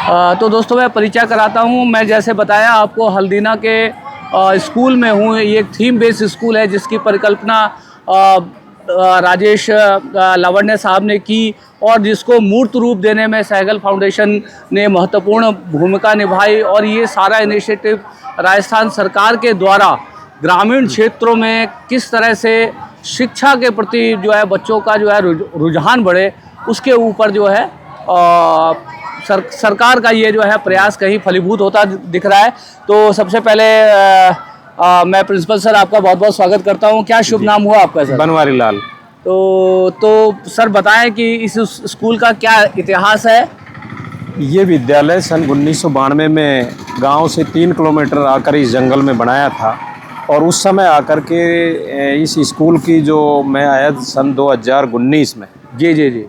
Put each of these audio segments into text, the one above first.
तो दोस्तों मैं परिचय कराता हूँ। मैं जैसे बताया आपको हल्दीना के स्कूल में हूँ। ये एक थीम बेस्ड स्कूल है जिसकी परिकल्पना राजेश लावण्य साहब ने की और जिसको मूर्त रूप देने में सहगल फाउंडेशन ने महत्वपूर्ण भूमिका निभाई। और ये सारा इनिशिएटिव राजस्थान सरकार के द्वारा ग्रामीण क्षेत्रों में किस तरह से शिक्षा के प्रति जो है बच्चों का जो है रुझान बढ़े, उसके ऊपर जो है सरकार का ये जो है प्रयास कहीं फलीभूत होता दिख रहा है। तो सबसे पहले मैं प्रिंसिपल सर आपका बहुत बहुत स्वागत करता हूँ। क्या शुभ नाम हुआ आपका सर? बनवारी लाल। तो सर बताएं कि इस स्कूल का क्या इतिहास है? ये विद्यालय सन 1992 में गांव से 3 किलोमीटर आकर इस जंगल में बनाया था और उस समय आकर के इस स्कूल की जो मैं आया सन 2019 में। जी।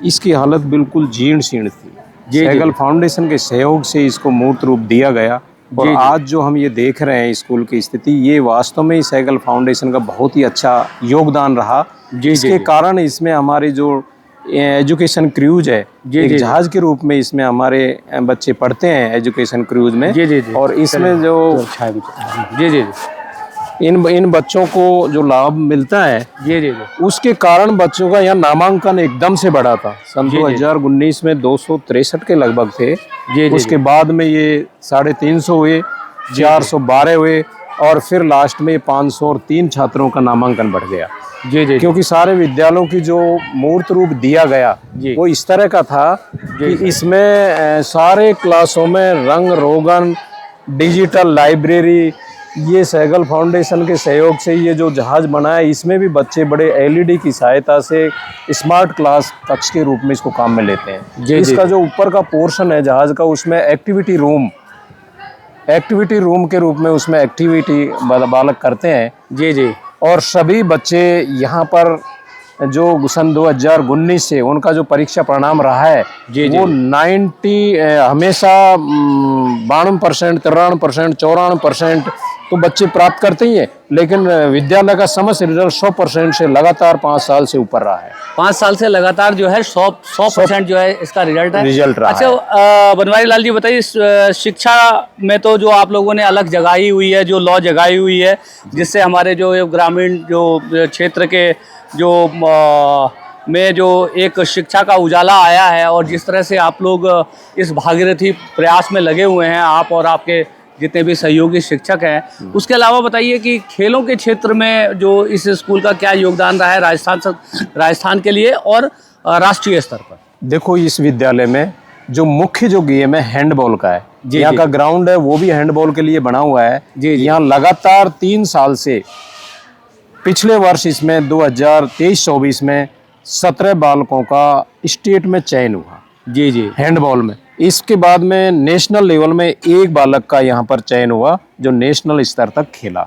इसकी हालत बिल्कुल जीर्ण शीर्ण थी। सहगल फाउंडेशन के सहयोग से इसको मूर्त रूप दिया गया और आज जो हम ये देख रहे हैं स्कूल की स्थिति, ये वास्तव में सहगल फाउंडेशन का बहुत ही अच्छा योगदान रहा। जिसके कारण इसमें हमारे जो एजुकेशन क्रूज है, एक जहाज के रूप में इसमें हमारे बच्चे पढ़ते हैं एजुकेशन क्रूज में। और इसमें जो इन बच्चों को जो लाभ मिलता है उसके कारण बच्चों का यहाँ नामांकन एकदम से बढ़ा था। सन 2019 में 263 के लगभग थे। उसके बाद में ये 350 हुए, 412 हुए और फिर लास्ट में 503 छात्रों का नामांकन बढ़ गया। क्योंकि सारे विद्यालयों की जो मूर्त रूप दिया गया वो इस तरह का था कि इसमें सारे क्लासों में रंग रोगन, डिजिटल लाइब्रेरी, ये सहगल फाउंडेशन के सहयोग से ये जो जहाज बना है इसमें भी बच्चे बड़े एलईडी की सहायता से स्मार्ट क्लास कक्ष के रूप में इसको काम में लेते हैं। इसका जो ऊपर का पोर्शन है जहाज का, उसमें एक्टिविटी रूम के रूप में उसमें एक्टिविटी बालक करते हैं। और सभी बच्चे यहाँ पर जो सन 2019 से उनका जो परीक्षा परिणाम रहा है वो 90 हमेशा 92%, 93%, 94% तो बच्चे प्राप्त करते ही हैं। लेकिन विद्यालय का समस्त रिजल्ट 100% से लगातार 5 साल से ऊपर रहा है। 5 साल से लगातार जो है 100% जो है इसका रिजल्ट रहा अच्छा है। बनवारी लाल जी बताइए, शिक्षा में तो जो आप लोगों ने अलग जगाई हुई है, जो लॉ जगाई हुई है जिससे हमारे जो ग्रामीण जो क्षेत्र के जो में जो एक शिक्षा का उजाला आया है और जिस तरह से आप लोग इस भागीरथी प्रयास में लगे हुए हैं, आप और आपके जितने भी सहयोगी शिक्षक हैं, उसके अलावा बताइए कि खेलों के क्षेत्र में जो इस स्कूल का क्या योगदान रहा है राजस्थान के लिए और राष्ट्रीय स्तर पर? देखो, इस विद्यालय में जो मुख्य जो गेम है हैंडबॉल का है। यहाँ का ग्राउंड है वो भी हैंडबॉल के लिए बना हुआ है। यहाँ लगातार 3 साल से, पिछले वर्ष इसमें 2023-24 में 17 बालकों का स्टेट में चयन हुआ हैंडबॉल में। इसके बाद में नेशनल लेवल में एक बालक का यहाँ पर चयन हुआ जो नेशनल स्तर तक खेला।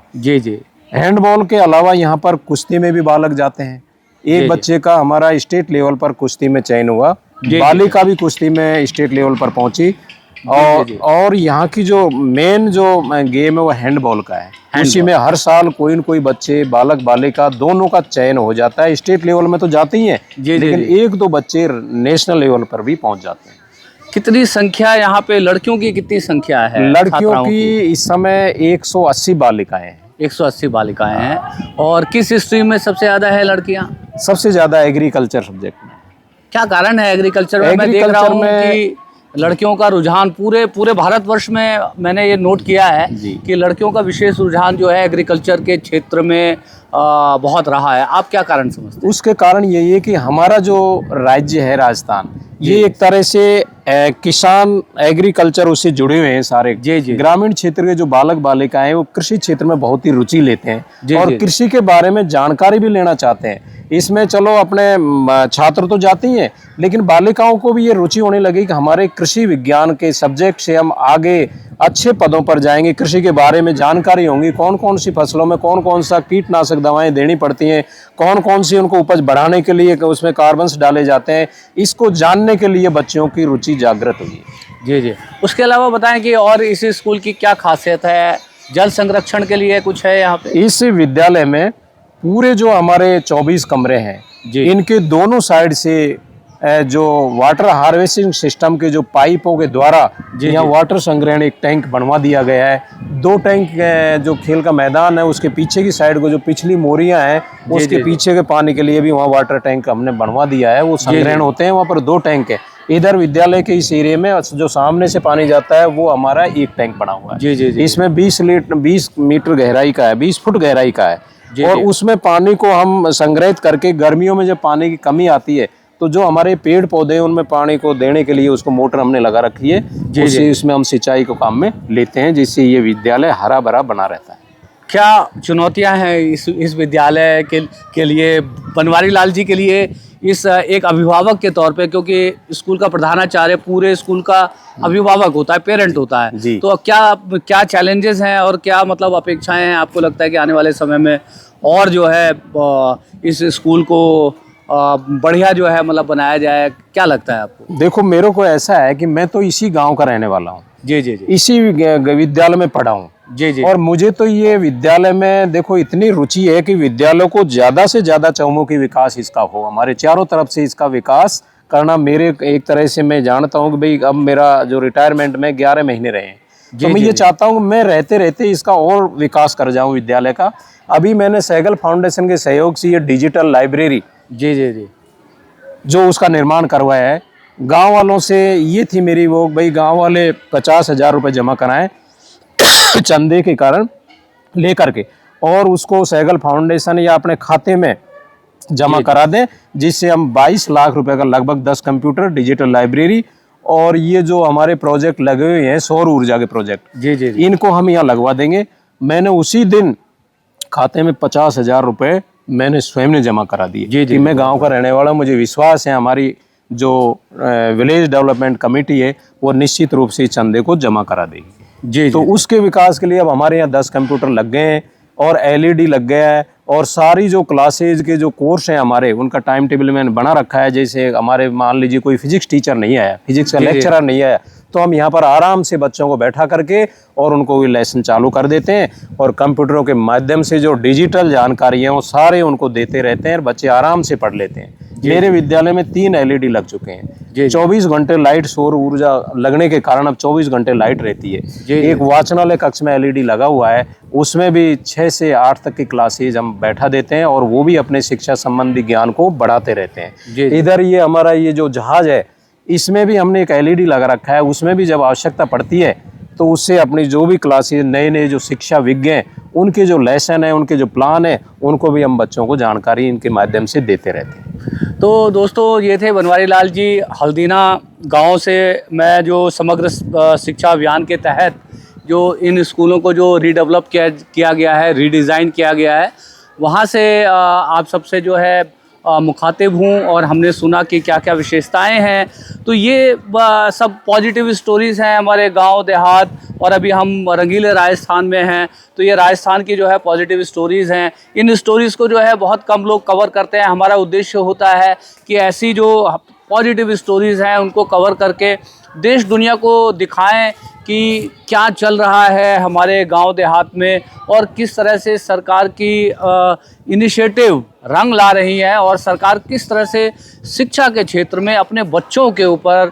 हैंडबॉल के अलावा यहाँ पर कुश्ती में भी बालक जाते हैं। एक बच्चे का हमारा स्टेट लेवल पर कुश्ती में चयन हुआ, बालिका भी कुश्ती में स्टेट लेवल पर पहुंची। और यहाँ की जो मेन जो गेम है वो हैंडबॉल का है। उसी में हर साल कोई न कोई बच्चे, बालक बालिका दोनों का चयन हो जाता है। स्टेट लेवल में तो जाते ही हैं, लेकिन 1-2 बच्चे नेशनल लेवल पर भी पहुंच जाते हैं। कितनी संख्या यहाँ पे लड़कियों की कितनी संख्या है? लड़कियों की इस समय 180 बालिकाएं हैं। 180 बालिकाएं हैं। और किस स्ट्रीम में सबसे ज्यादा है लड़कियां? सबसे ज्यादा एग्रीकल्चर सब्जेक्ट में। क्या कारण है एग्रीकल्चर में? मैं देख रहा हूँ कि लड़कियों का रुझान पूरे भारतवर्ष में मैंने ये नोट किया है कि लड़कियों का विशेष रुझान जो है एग्रीकल्चर के क्षेत्र में बहुत रहा है। आप क्या कारण समझते हैं? उसके कारण यही है कि हमारा जो राज्य है राजस्थान, ये एक तरह से किसान एग्रीकल्चर उससे जुड़े हुए हैं सारे। ग्रामीण क्षेत्र के जो बालक बालिकाएं हैं वो कृषि क्षेत्र में बहुत ही रुचि लेते हैं और कृषि के बारे में जानकारी भी लेना चाहते हैं। इसमें चलो अपने छात्र तो जाते ही हैं, लेकिन बालिकाओं को भी ये रुचि होने लगी कि हमारे कृषि विज्ञान के सब्जेक्ट से हम आगे अच्छे पदों पर जाएंगे, कृषि के बारे में जानकारी होंगी, कौन कौन सी फसलों में कौन कौन सा कीटनाशक दवाएं देनी पड़ती हैं, कौन कौन सी उनको उपज बढ़ाने के लिए उसमें कार्बन्स डाले जाते हैं। इसको जानने के लिए बच्चों की रुचि जागृत हुई। उसके अलावा बताएं कि और इस स्कूल की क्या खासियत है? जल संरक्षण के लिए कुछ है यहाँ पे? इस विद्यालय में पूरे जो हमारे 24 कमरे हैं, इनके दोनों साइड से जो वाटर हार्वेस्टिंग सिस्टम के जो पाइपों के द्वारा यहाँ वाटर संग्रहण एक टैंक बनवा दिया गया है। 2 टैंक जो खेल का मैदान है उसके पीछे की साइड को जो पिछली मोरियां हैं उसके पीछे के पानी के लिए भी वहाँ वाटर टैंक हमने बनवा दिया है। वो संग्रहण होते हैं, वहाँ पर 2 टैंक है। इधर विद्यालय के इस एरिया में जो सामने से पानी जाता है वो हमारा एक टैंक बना हुआ है। इसमें 20 मीटर गहराई का है, 20 फुट गहराई का है। और उसमें पानी को हम संग्रहित करके गर्मियों में जब पानी की कमी आती है तो जो हमारे पेड़ पौधे हैं उनमें पानी को देने के लिए उसको मोटर हमने लगा रखी है। उससे इसमें हम सिंचाई को काम में लेते हैं, जिससे ये विद्यालय हरा भरा बना रहता है। क्या चुनौतियां हैं इस विद्यालय के लिए, बनवारी लाल जी के लिए, इस एक अभिभावक के तौर पे, क्योंकि स्कूल का प्रधानाचार्य पूरे स्कूल का अभिभावक होता है, पेरेंट होता है, तो क्या चैलेंजेस हैं और क्या मतलब अपेक्षाएं हैं? आपको लगता है कि आने वाले समय में और जो है इस स्कूल को बढ़िया जो है मतलब बनाया जाए, क्या लगता है आपको? देखो, मेरे को ऐसा है कि मैं तो इसी गांव का रहने वाला हूँ। जी। इसी विद्यालय में पढ़ा हूँ। जी। और मुझे तो ये विद्यालय में देखो इतनी रुचि है कि विद्यालय को ज्यादा से ज्यादा चहुमुखी विकास इसका हो, हमारे चारों तरफ से इसका विकास करना। मेरे एक तरह से मैं जानता हूँ कि भाई अब मेरा जो रिटायरमेंट में 11 महीने रहे हैं, तो मैं ये चाहता हूँ मैं रहते रहते इसका और विकास कर जाऊँ विद्यालय का। अभी मैंने सहगल फाउंडेशन के सहयोग से ये डिजिटल लाइब्रेरी जी जो उसका निर्माण करवाया है, गांव वालों से ये थी मेरी वो, भाई गांव वाले 50,000 रुपये जमा कराएं चंदे के कारण लेकर के, और उसको सहगल फाउंडेशन या अपने खाते में जमा करा दें, जिससे हम 22 लाख रुपए का लगभग 10 कंप्यूटर, डिजिटल लाइब्रेरी और ये जो हमारे प्रोजेक्ट लगे हुए हैं सौर ऊर्जा के प्रोजेक्ट, जी इनको हम यहाँ लगवा देंगे। मैंने उसी दिन खाते में 50,000 रुपये मैंने स्वयं ने जमा करा दिए कि मैं गांव का रहने वाला, मुझे विश्वास है हमारी जो विलेज डेवलपमेंट कमेटी है वो निश्चित रूप से इस चंदे को जमा करा देगी। तो उसके विकास के लिए अब हमारे यहाँ 10 कंप्यूटर लग गए हैं और LED लग गया है, और सारी जो क्लासेज के जो कोर्स हैं हमारे उनका टाइम टेबल मैंने बना रखा है। जैसे हमारे मान लीजिए कोई फिजिक्स टीचर नहीं आया, फिजिक्स का लेक्चरर नहीं आया, तो हम यहाँ पर आराम से बच्चों को बैठा करके और उनको लेसन चालू कर देते हैं, और कंप्यूटरों के माध्यम से जो डिजिटल जानकारी है वो सारे उनको देते रहते हैं और बच्चे आराम से पढ़ लेते हैं। मेरे विद्यालय में 3 LED लग चुके हैं। 24 घंटे लाइट, सौर ऊर्जा लगने के कारण अब 24 घंटे लाइट रहती है। एक वाचनालय कक्ष में LED लगा हुआ है, उसमें भी 6 से 8 तक की क्लासेज हम बैठा देते हैं और वो भी अपने शिक्षा संबंधी ज्ञान को बढ़ाते रहते हैं। इधर ये हमारा ये जो जहाज है इसमें भी हमने एक LED लगा रखा है, उसमें भी जब आवश्यकता पड़ती है तो उससे अपनी जो भी क्लासेज, नए जो शिक्षा विज्ञ हैं उनके जो लेसन है, उनके जो प्लान है, उनको भी हम बच्चों को जानकारी इनके माध्यम से देते रहते हैं। तो दोस्तों, ये थे बनवारी लाल जी हल्दीना गांव से। मैं जो समग्र शिक्षा अभियान के तहत जो इन स्कूलों को जो रीडेवलप किया गया है, रीडिज़ाइन किया गया है, वहाँ से आप सबसे जो है मुखातिब हूँ और हमने सुना कि क्या क्या विशेषताएं हैं। तो ये सब पॉजिटिव स्टोरीज़ हैं हमारे गांव देहात, और अभी हम रंगीले राजस्थान में हैं, तो ये राजस्थान की जो है पॉजिटिव स्टोरीज़ हैं। इन स्टोरीज़ को जो है बहुत कम लोग कवर करते हैं। हमारा उद्देश्य होता है कि ऐसी जो पॉजिटिव स्टोरीज़ हैं उनको कवर करके देश दुनिया को दिखाएं कि क्या चल रहा है हमारे गांव देहात में और किस तरह से सरकार की इनिशिएटिव रंग ला रही है, और सरकार किस तरह से शिक्षा के क्षेत्र में अपने बच्चों के ऊपर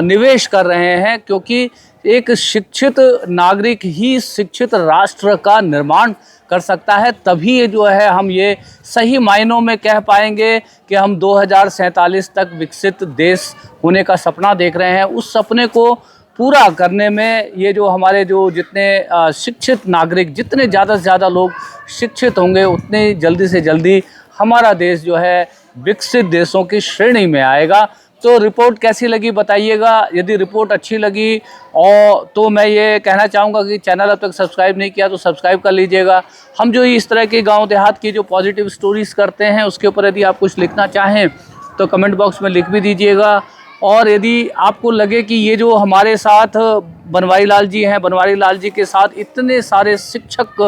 निवेश कर रहे हैं, क्योंकि एक शिक्षित नागरिक ही शिक्षित राष्ट्र का निर्माण कर सकता है। तभी जो है हम ये सही मायनों में कह पाएंगे कि हम 2047 तक विकसित देश होने का सपना देख रहे हैं। उस सपने को पूरा करने में ये जो हमारे जो जितने शिक्षित नागरिक, जितने ज़्यादा से ज़्यादा लोग शिक्षित होंगे, उतने जल्दी से जल्दी हमारा देश जो है विकसित देशों की श्रेणी में आएगा। तो रिपोर्ट कैसी लगी बताइएगा। यदि रिपोर्ट अच्छी लगी और तो मैं ये कहना चाहूँगा कि चैनल अब तक सब्सक्राइब नहीं किया तो सब्सक्राइब कर लीजिएगा। हम जो इस तरह के गांव देहात की जो पॉजिटिव स्टोरीज़ करते हैं उसके ऊपर यदि आप कुछ लिखना चाहें तो कमेंट बॉक्स में लिख भी दीजिएगा। और यदि आपको लगे कि ये जो हमारे साथ बनवारी लाल जी हैं, बनवारी लाल जी के साथ इतने सारे शिक्षक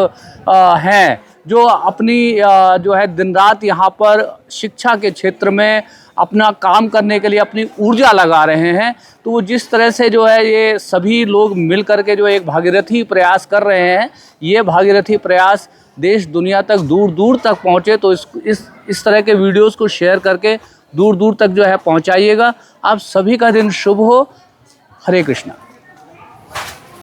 हैं जो अपनी जो है दिन रात यहाँ पर शिक्षा के क्षेत्र में अपना काम करने के लिए अपनी ऊर्जा लगा रहे हैं, तो वो जिस तरह से जो है ये सभी लोग मिल कर के जो एक भागीरथी प्रयास कर रहे हैं, ये भागीरथी प्रयास देश दुनिया तक दूर दूर तक पहुँचे। तो इस तरह के वीडियोस को शेयर करके दूर दूर तक जो है पहुंचाइएगा। आप सभी का दिन शुभ हो। हरे कृष्णा।